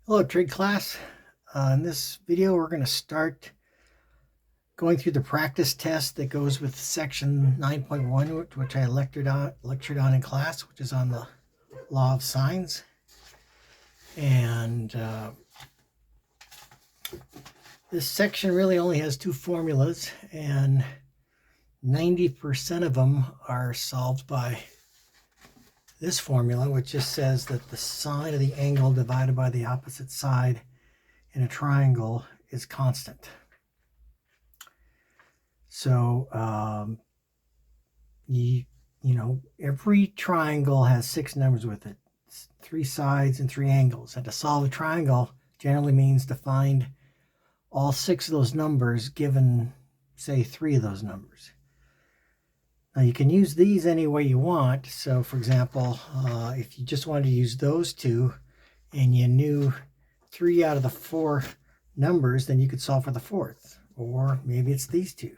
Hello, Trig class. In this video, we're going to start going through the practice test that goes with section 9.1, which I lectured on in class, which is on the law of sines. And this section really only has two formulas, and 90% of them are solved by this formula, which just says that the sine of the angle divided by the opposite side in a triangle is constant. So, you know, every triangle has 6 numbers with it, 3 sides and 3 angles. And to solve a triangle generally means to find all 6 of those numbers given, say, 3 of those numbers. Now, you can use these any way you want. So, for example, if you just wanted to use those two and you knew 3 out of the 4 numbers, then you could solve for the 4th. Or maybe it's these two.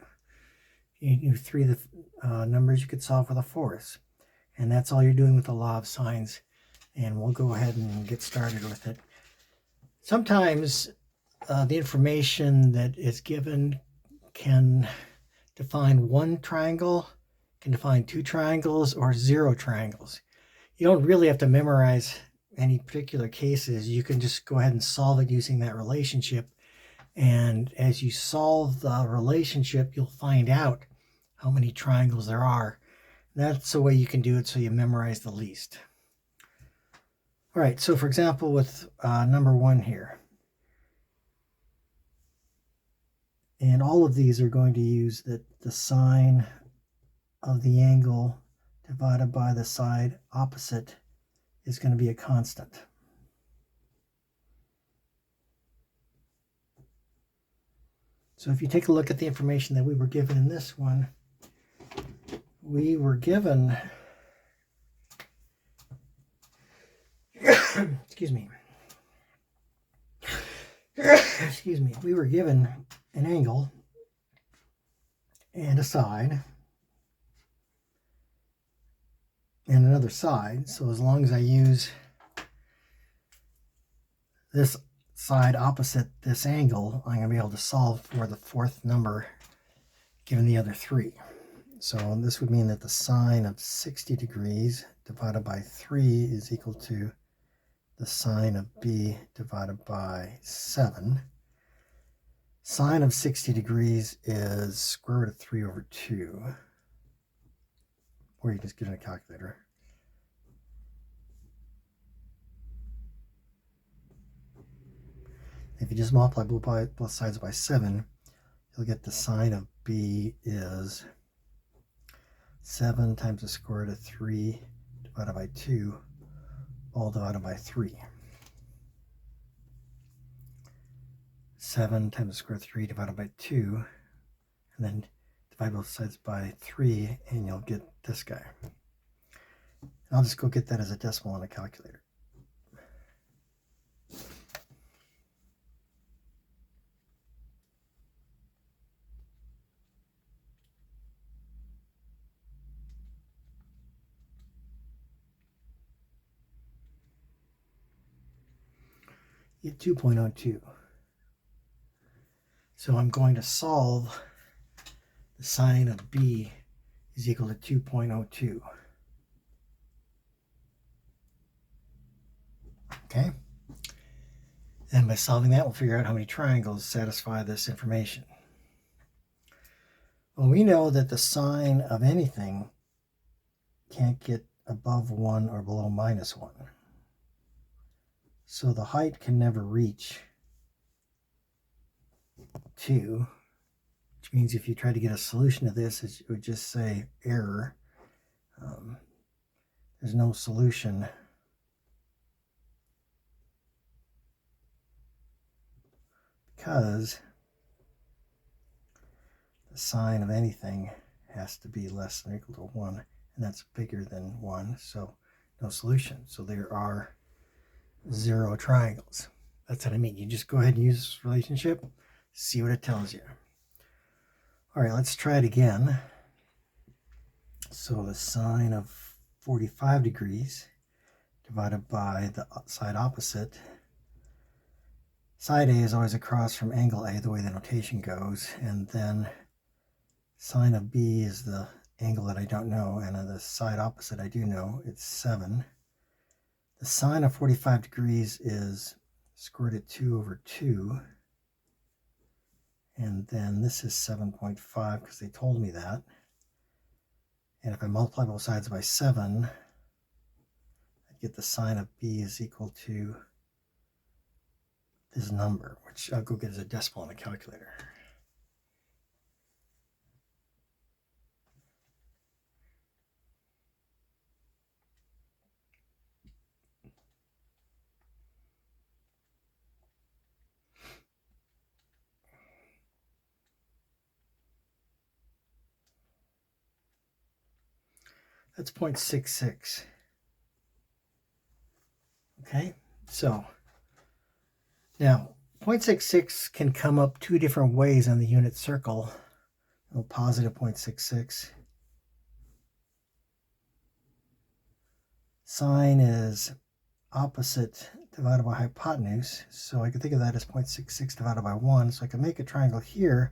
You knew 3 of the numbers, you could solve for the 4th. And that's all you're doing with the law of sines. And we'll go ahead and get started with it. Sometimes the information that is given can define one triangle, can define 2 triangles, or 0 triangles. You don't really have to memorize any particular cases. You can just go ahead and solve it using that relationship. And as you solve the relationship, you'll find out how many triangles there are. That's the way you can do it so you memorize the least. All right, so for example, with number 1 here. And all of these are going to use the sine of the angle divided by the side opposite is going to be a constant. So if you take a look at the information that we were given in this one, we were given, excuse me, we were given an angle and a side and another side. So as long as I use this side opposite this angle, I'm going to be able to solve for the 4th number given the other 3. So this would mean that the sine of 60 degrees divided by 3 is equal to the sine of b divided by 7. Sine of 60 degrees is square root of 3 over 2. Or you just get a calculator. If you just multiply both sides by 7, you'll get the sine of b is 7 times the square root of 3 divided by 2, all divided by 3. 7 times the square root of 3 divided by 2, and then divide both sides by 3, and you'll get this guy. And I'll just go get that as a decimal on a calculator. Get 2.02. So I'm going to solve the sine of b is equal to 2.02. Okay? And by solving that, we'll figure out how many triangles satisfy this information. Well, we know that the sine of anything can't get above 1 or below -1. So the height can never reach 2, which means if you try to get a solution to this, it would just say error. There's no solution because the sine of anything has to be less than or equal to 1, and that's bigger than 1, so no solution. So there are 0 triangles. That's what I mean. You just go ahead and use this relationship, see what it tells you. All right, let's try it again. So the sine of 45 degrees divided by the side opposite Side A is always across from angle A, the way the notation goes, and then sine of B is the angle that I don't know, and on the side opposite I do know, it's 7. The sine of 45 degrees is square root of 2 over 2, and then this is 7.5 because they told me that. And if I multiply both sides by 7, I get the sine of B is equal to this number, which I'll go get as a decimal on the calculator. That's 0.66. Okay, so now 0.66 can come up two different ways on the unit circle. Positive 0.66. Sine is opposite divided by hypotenuse, so I can think of that as 0.66 divided by 1. So I can make a triangle here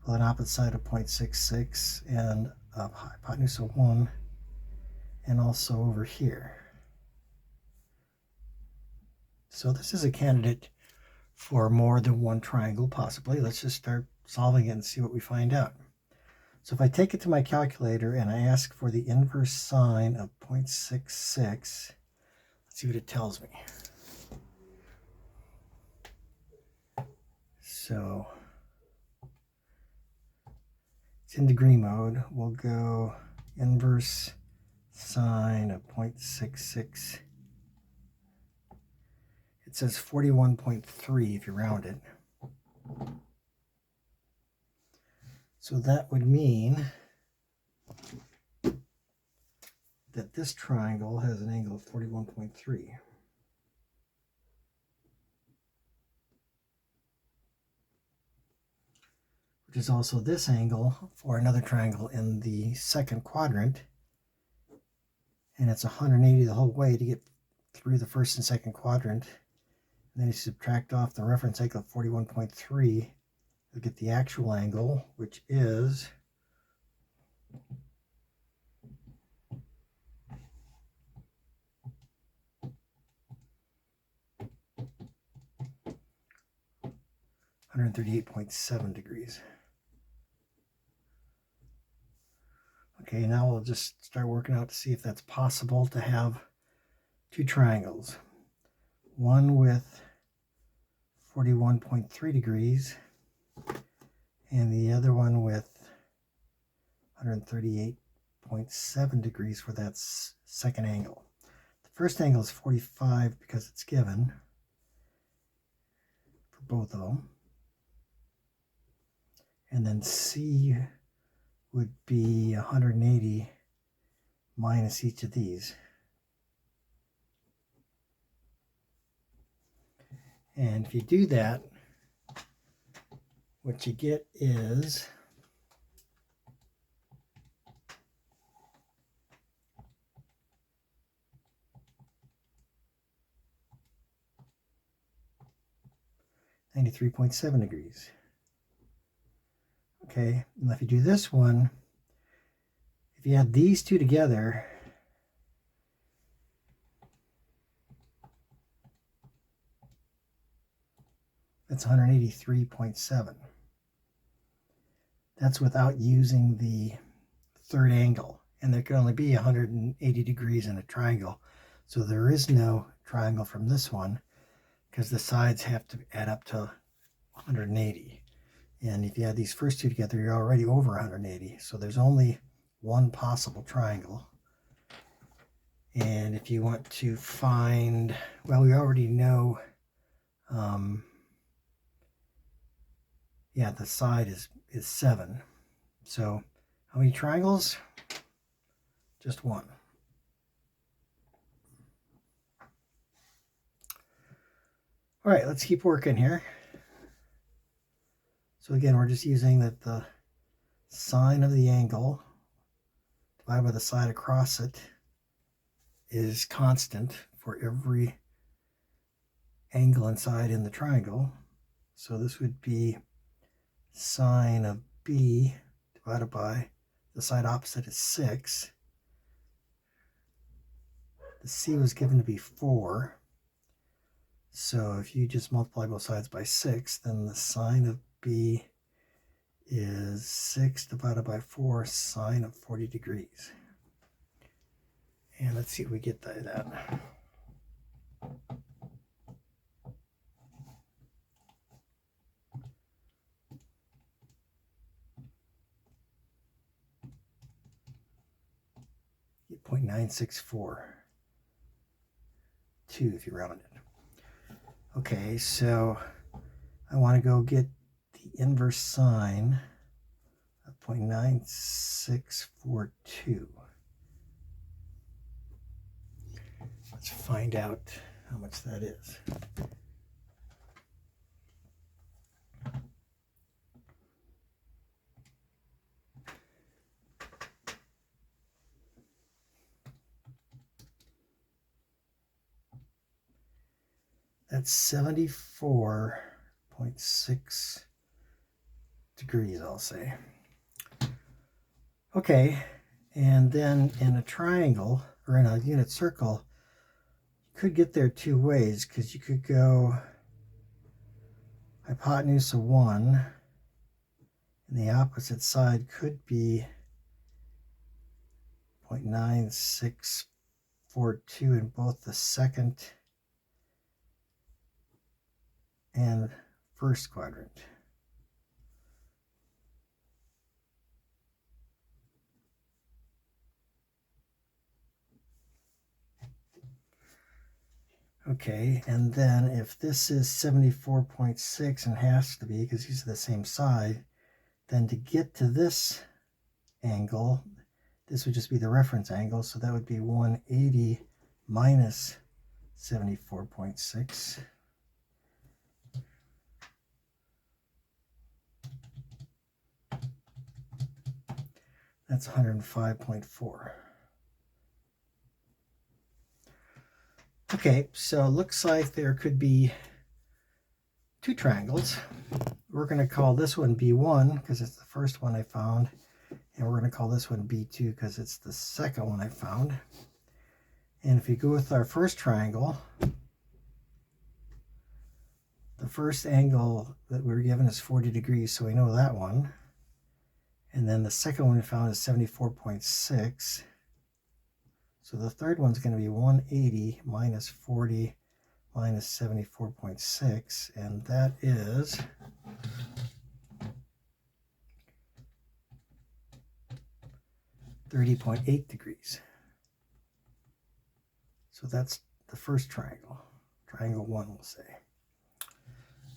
with an opposite side of 0.66 and a hypotenuse of 1, and also over here. So this is a candidate for more than one triangle, possibly. Let's just start solving it and see what we find out. So if I take it to my calculator and I ask for the inverse sine of 0.66, let's see what it tells me. So it's in degree mode. We'll go inverse sine of 0.66. It says 41.3 if you round it. So that would mean that this triangle has an angle of 41.3. Which is also this angle for another triangle in the second quadrant. And it's 180 the whole way to get through the first and second quadrant. And then you subtract off the reference angle of 41.3. You'll get the actual angle, which is 138.7 degrees. Okay, now we'll just start working out to see if that's possible to have two triangles. One with 41.3 degrees and the other one with 138.7 degrees for that second angle. The first angle is 45 because it's given for both of them. And then C would be 180 minus each of these. And if you do that, what you get is (93.7 degrees). Okay, and if you do this one, if you add these two together, that's 183.7. That's without using the third angle, and there can only be 180 degrees in a triangle, so there is no triangle from this one because the sides have to add up to 180. And if you add these first two together, you're already over 180. So there's only one possible triangle. And if you want to find, well, we already know, yeah, the side is 7. So how many triangles? Just one. All right, let's keep working here. So again, we're just using that the sine of the angle divided by the side across it is constant for every angle inside in the triangle. So this would be sine of B divided by the side opposite is 6. The C was given to be 4. So if you just multiply both sides by 6, then the sine of B is 6 divided by 4 sine of 40 degrees. And let's see what we get by that. Get 0.9642 if you round it. Okay, so I want to go get the inverse sine of 0.9642. Let's find out how much that is. That's 74.6 degrees, I'll say. Okay, and then in a triangle, or in a unit circle, you could get there two ways, because you could go hypotenuse of 1, and the opposite side could be 0.9642 in both the second and first quadrant. Okay, and then if this is 74.6 and has to be because these are the same side, then to get to this angle, this would just be the reference angle, so that would be 180 minus 74.6. That's 105.4. Okay, so it looks like there could be two triangles. We're going to call this one B1 because it's the first one I found, and we're going to call this one B2 because it's the second one I found. And if you go with our first triangle, the first angle that we were given is 40 degrees, so we know that one. And then the second one we found is 74.6. So the third one's going to be 180 minus 40 minus 74.6, and that is 30.8 degrees. So that's the first triangle. Triangle 1, we'll say.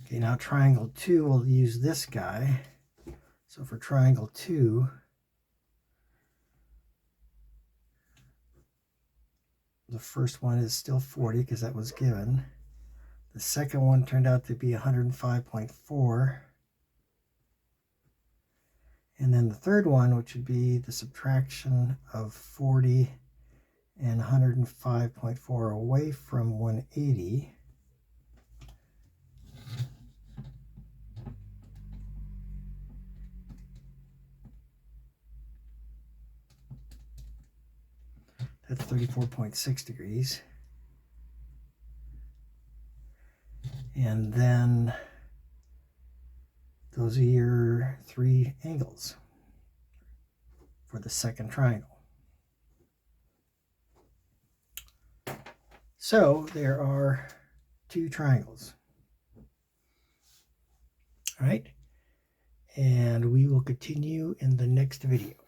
Okay, now triangle 2, we'll use this guy. So for triangle 2, the first one is still 40 because that was given. The second one turned out to be 105.4. And then the third one, which would be the subtraction of 40 and 105.4 away from 180. That's 34.6 degrees. And then those are your three angles for the second triangle. So there are two triangles. All right, and we will continue in the next video.